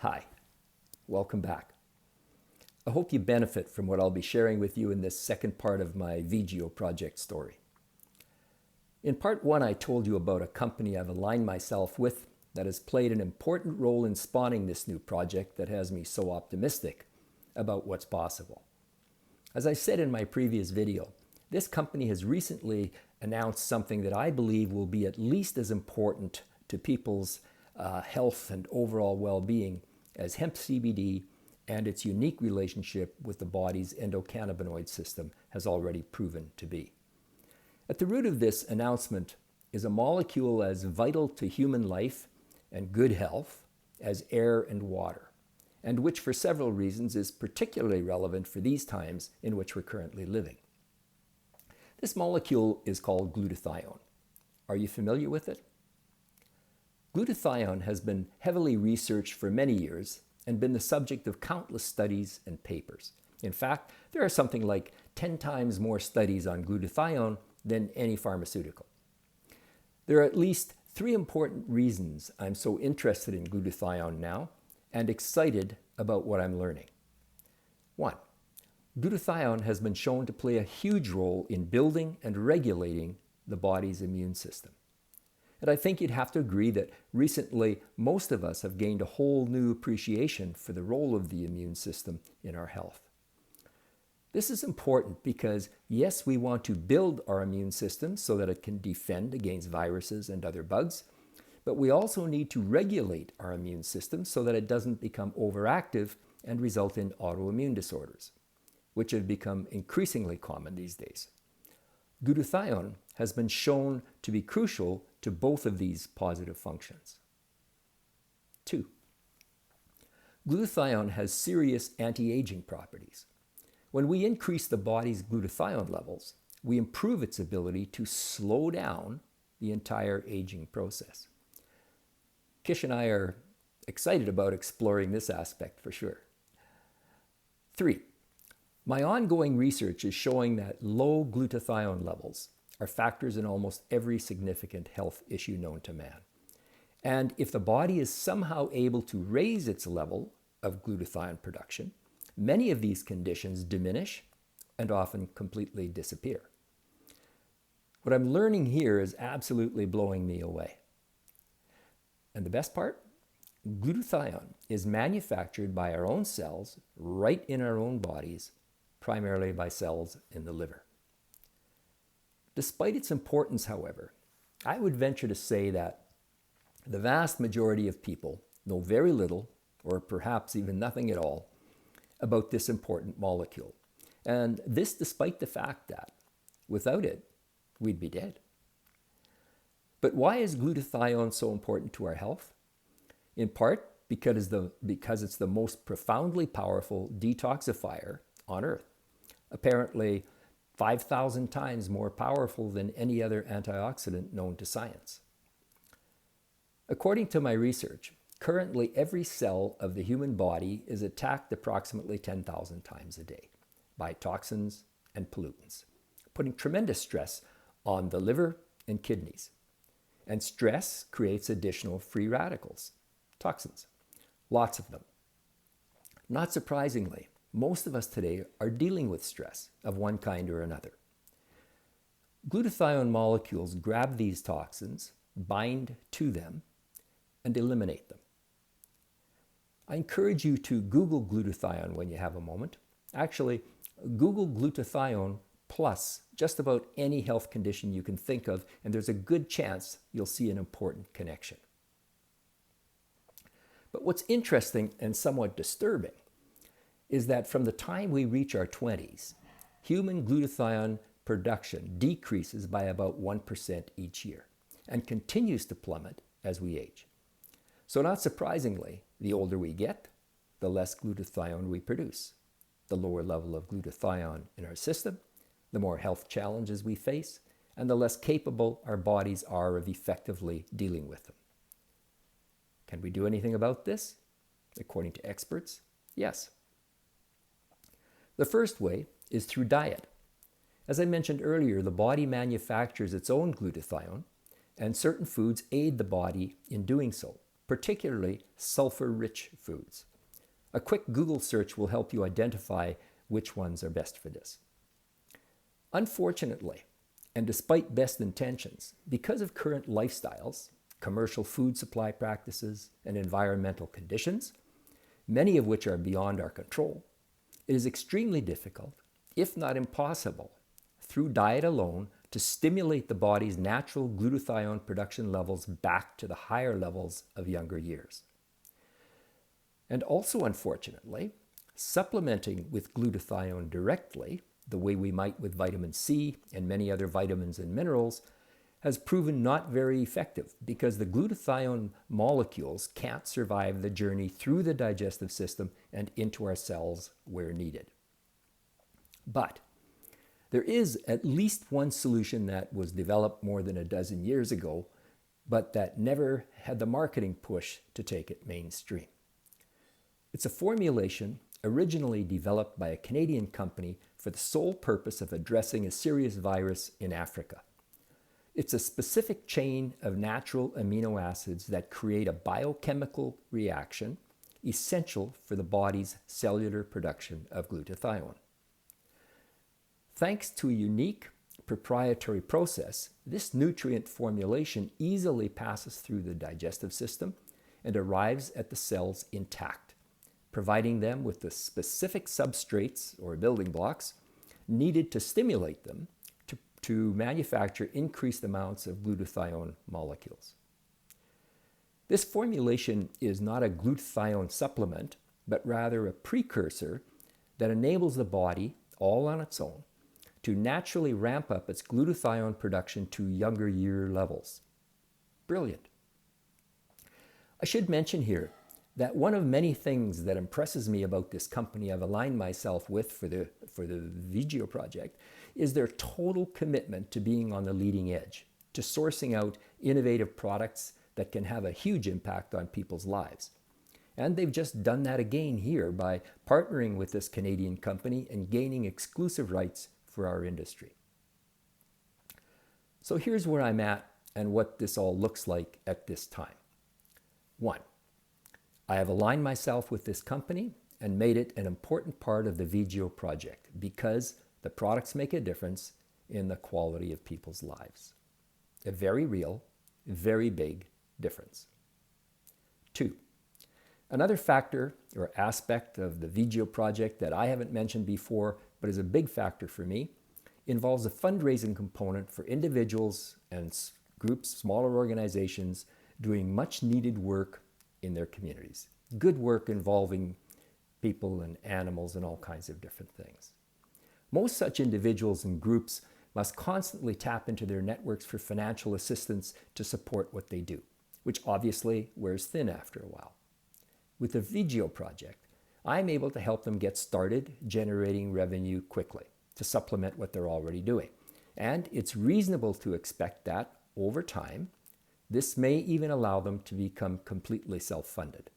Hi, welcome back. I hope you benefit from what I'll be sharing with you in this second part of my Vigeo Project story. In part one, I told you about a company I've aligned myself with that has played an important role in spawning this new project that has me so optimistic about what's possible. As I said in my previous video, this company has recently announced something that I believe will be at least as important to people's health and overall well-being as hemp CBD and its unique relationship with the body's endocannabinoid system has already proven to be. At the root of this announcement is a molecule as vital to human life and good health as air and water, and which for several reasons is particularly relevant for these times in which we're currently living. This molecule is called glutathione. Are you familiar with it? Glutathione has been heavily researched for many years and been the subject of countless studies and papers. In fact, there are something like 10 times more studies on glutathione than any pharmaceutical. There are at least 3 important reasons I'm so interested in glutathione now and excited about what I'm learning. 1. Glutathione has been shown to play a huge role in building and regulating the body's immune system. And I think you'd have to agree that recently most of us have gained a whole new appreciation for the role of the immune system in our health. This is important because, yes, we want to build our immune system so that it can defend against viruses and other bugs, but we also need to regulate our immune system so that it doesn't become overactive and result in autoimmune disorders, which have become increasingly common these days. Glutathione has been shown to be crucial to both of these positive functions. 2. Glutathione has serious anti-aging properties. When we increase the body's glutathione levels, we improve its ability to slow down the entire aging process. Kish and I are excited about exploring this aspect for sure. 3. My ongoing research is showing that low glutathione levels are factors in almost every significant health issue known to man. And if the body is somehow able to raise its level of glutathione production, many of these conditions diminish and often completely disappear. What I'm learning here is absolutely blowing me away. And the best part? Glutathione is manufactured by our own cells right in our own bodies, primarily by cells in the liver. Despite its importance, however, I would venture to say that the vast majority of people know very little, or perhaps even nothing at all, about this important molecule. And this despite the fact that without it, we'd be dead. But why is glutathione so important to our health? In part because it's the most profoundly powerful detoxifier on Earth. Apparently 5,000 times more powerful than any other antioxidant known to science. According to my research, currently every cell of the human body is attacked approximately 10,000 times a day by toxins and pollutants, putting tremendous stress on the liver and kidneys. And stress creates additional free radicals, toxins, lots of them. Not surprisingly, most of us today are dealing with stress of one kind or another. Glutathione molecules grab these toxins, bind to them, and eliminate them. I encourage you to Google glutathione when you have a moment. Actually, Google glutathione plus just about any health condition you can think of, and there's a good chance you'll see an important connection. But what's interesting and somewhat disturbing is that from the time we reach our 20s, human glutathione production decreases by about 1% each year and continues to plummet as we age. So not surprisingly, the older we get, the less glutathione we produce. The lower level of glutathione in our system, the more health challenges we face, and the less capable our bodies are of effectively dealing with them. Can we do anything about this? According to experts, yes. The first way is through diet. As I mentioned earlier, the body manufactures its own glutathione, and certain foods aid the body in doing so, particularly sulfur-rich foods. A quick Google search will help you identify which ones are best for this. Unfortunately, and despite best intentions, because of current lifestyles, commercial food supply practices, and environmental conditions, many of which are beyond our control, it is extremely difficult, if not impossible, through diet alone to stimulate the body's natural glutathione production levels back to the higher levels of younger years. And also, unfortunately, supplementing with glutathione directly, the way we might with vitamin C and many other vitamins and minerals, has proven not very effective because the glutathione molecules can't survive the journey through the digestive system and into our cells where needed. But there is at least one solution that was developed more than a dozen years ago, but that never had the marketing push to take it mainstream. It's a formulation originally developed by a Canadian company for the sole purpose of addressing a serious virus in Africa. It's a specific chain of natural amino acids that create a biochemical reaction essential for the body's cellular production of glutathione. Thanks to a unique proprietary process, this nutrient formulation easily passes through the digestive system and arrives at the cells intact, providing them with the specific substrates or building blocks needed to stimulate them to manufacture increased amounts of glutathione molecules. This formulation is not a glutathione supplement, but rather a precursor that enables the body, all on its own, to naturally ramp up its glutathione production to younger year levels. Brilliant. I should mention here that one of many things that impresses me about this company I've aligned myself with for the Vigeo Project is their total commitment to being on the leading edge, to sourcing out innovative products that can have a huge impact on people's lives. And they've just done that again here by partnering with this Canadian company and gaining exclusive rights for our industry. So here's where I'm at and what this all looks like at this time. 1. I have aligned myself with this company and made it an important part of the Vigeo Project because the products make a difference in the quality of people's lives. A very real, very big difference. 2. Another factor or aspect of the Vigeo Project that I haven't mentioned before, but is a big factor for me, involves a fundraising component for individuals and groups, smaller organizations, doing much needed work in their communities. Good work involving people and animals and all kinds of different things. Most such individuals and groups must constantly tap into their networks for financial assistance to support what they do, which obviously wears thin after a while. With the Vigeo Project, I'm able to help them get started generating revenue quickly to supplement what they're already doing. And it's reasonable to expect that over time, this may even allow them to become completely self-funded.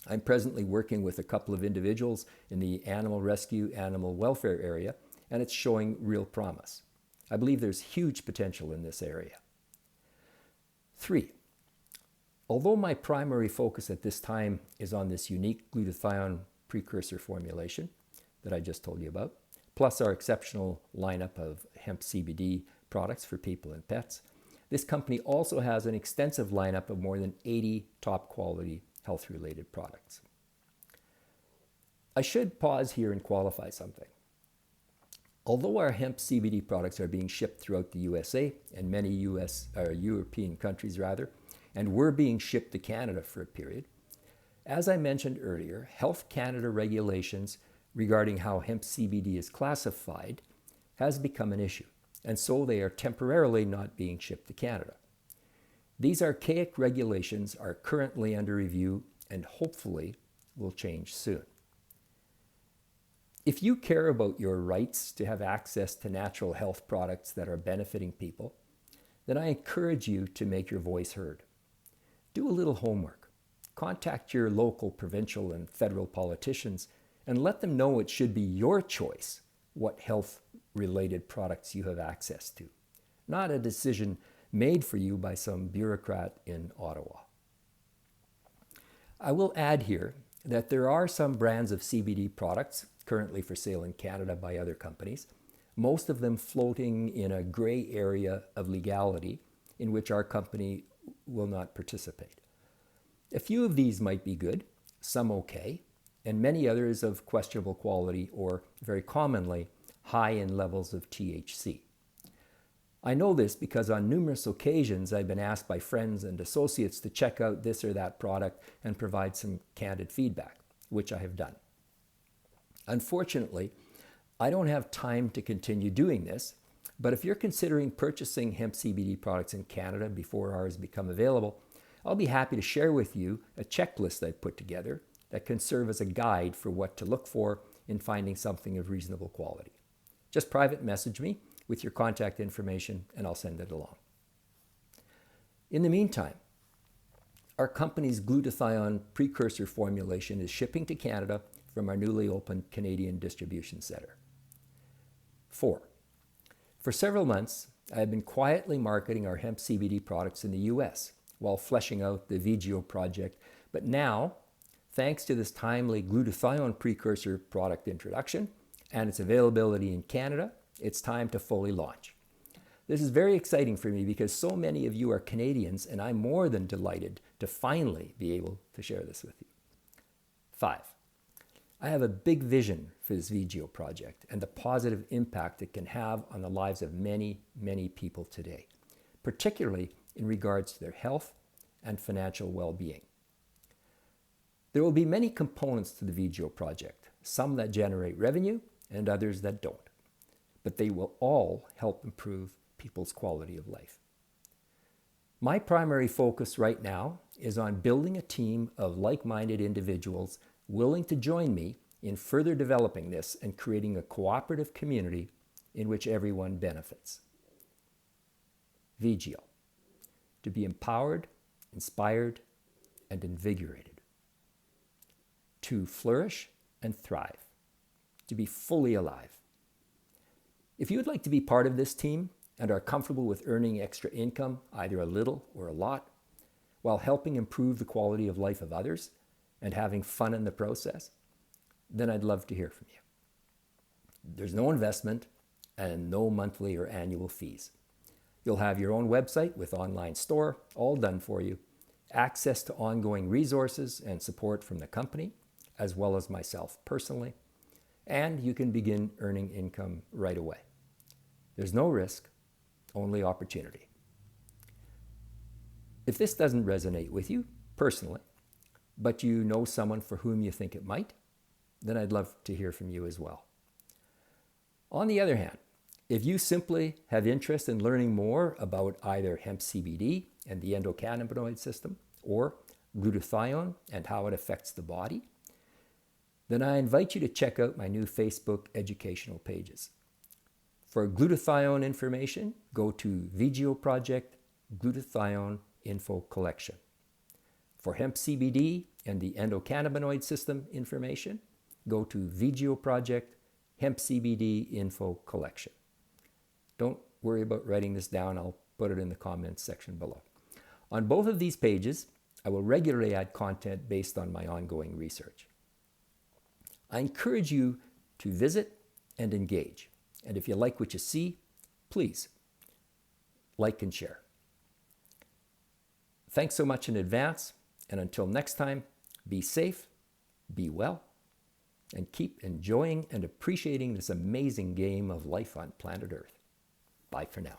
I'm presently working with a couple of individuals in the animal rescue, animal welfare area, and it's showing real promise. I believe there's huge potential in this area. 3. Although my primary focus at this time is on this unique glutathione precursor formulation that I just told you about, plus our exceptional lineup of hemp CBD products for people and pets, this company also has an extensive lineup of more than 80 top quality health-related products. I should pause here and qualify something. Although our hemp CBD products are being shipped throughout the USA and many European countries and were being shipped to Canada for a period, as I mentioned earlier, Health Canada regulations regarding how hemp CBD is classified has become an issue, and so they are temporarily not being shipped to Canada. These archaic regulations are currently under review and hopefully will change soon. If you care about your rights to have access to natural health products that are benefiting people, then I encourage you to make your voice heard. Do a little homework. Contact your local, provincial, and federal politicians and let them know it should be your choice what health-related products you have access to, not a decision made for you by some bureaucrat in Ottawa. I will add here that there are some brands of CBD products currently for sale in Canada by other companies, most of them floating in a gray area of legality in which our company will not participate. A few of these might be good, some okay, and many others of questionable quality or, very commonly, high in levels of THC. I know this because on numerous occasions I've been asked by friends and associates to check out this or that product and provide some candid feedback, which I have done. Unfortunately, I don't have time to continue doing this, but if you're considering purchasing hemp CBD products in Canada before ours become available, I'll be happy to share with you a checklist I've put together that can serve as a guide for what to look for in finding something of reasonable quality. Just private message me with your contact information and I'll send it along. In the meantime, our company's glutathione precursor formulation is shipping to Canada from our newly opened Canadian distribution center. 4. For several months, I have been quietly marketing our hemp CBD products in the US while fleshing out the Vigeo Project, but now, thanks to this timely glutathione precursor product introduction and its availability in Canada, it's time to fully launch. This is very exciting for me because so many of you are Canadians and I'm more than delighted to finally be able to share this with you. 5. I have a big vision for this Vigeo Project and the positive impact it can have on the lives of many, many people today, particularly in regards to their health and financial well-being. There will be many components to the Vigeo Project, some that generate revenue and others that don't, but they will all help improve people's quality of life. My primary focus right now is on building a team of like-minded individuals willing to join me in further developing this and creating a cooperative community in which everyone benefits. Vigeo, to be empowered, inspired, and invigorated. To flourish and thrive, to be fully alive. If you would like to be part of this team and are comfortable with earning extra income, either a little or a lot, while helping improve the quality of life of others and having fun in the process, then I'd love to hear from you. There's no investment and no monthly or annual fees. You'll have your own website with online store, all done for you, access to ongoing resources and support from the company, as well as myself personally, and you can begin earning income right away. There's no risk, only opportunity. If this doesn't resonate with you personally, but you know someone for whom you think it might, then I'd love to hear from you as well. On the other hand, if you simply have interest in learning more about either hemp CBD and the endocannabinoid system, or glutathione and how it affects the body, then I invite you to check out my new Facebook educational pages. For glutathione information, go to Vigeo Project Glutathione Info Collection. For hemp CBD and the endocannabinoid system information, go to Vigeo Project Hemp CBD Info Collection. Don't worry about writing this down. I'll put it in the comments section below. On both of these pages, I will regularly add content based on my ongoing research. I encourage you to visit and engage. And if you like what you see, please like and share. Thanks so much in advance. And until next time, be safe, be well, and keep enjoying and appreciating this amazing game of life on planet Earth. Bye for now.